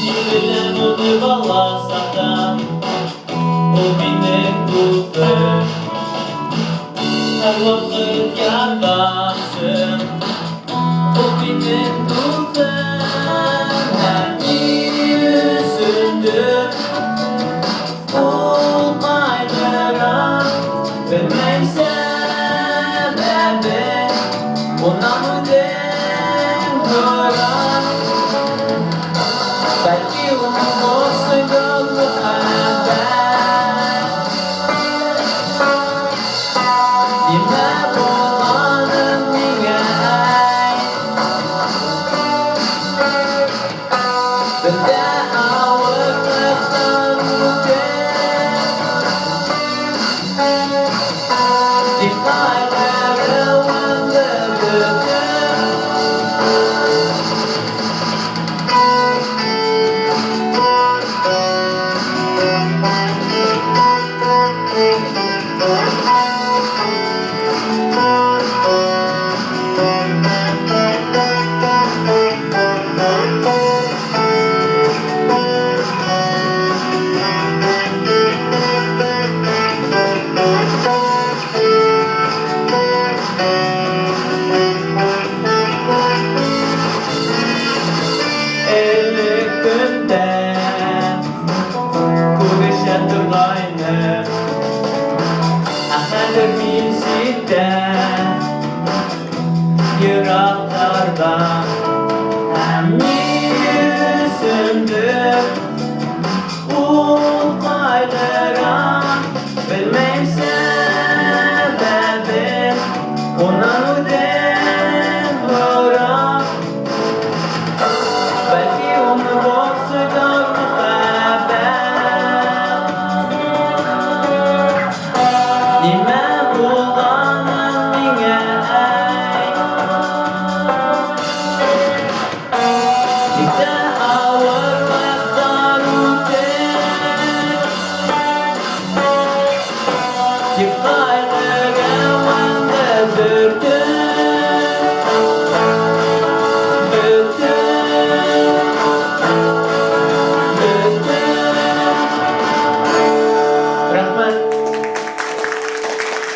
Birden onu bağlasaktan o benim tuttum. Her vakit yardımsın o benim tuttum. Her yüzündür olmaylara bilmem sebebi ona mı demiyorum. Belki onun olsaydı muhabbet yine bulmanın niye ben de ağırlıktan mutluyum. Detayları vandırdım. Elimden kuvvetim aynı Ahmet bizden yıraklardan hem yüzümdür olaylara bilmem sebebi ona mı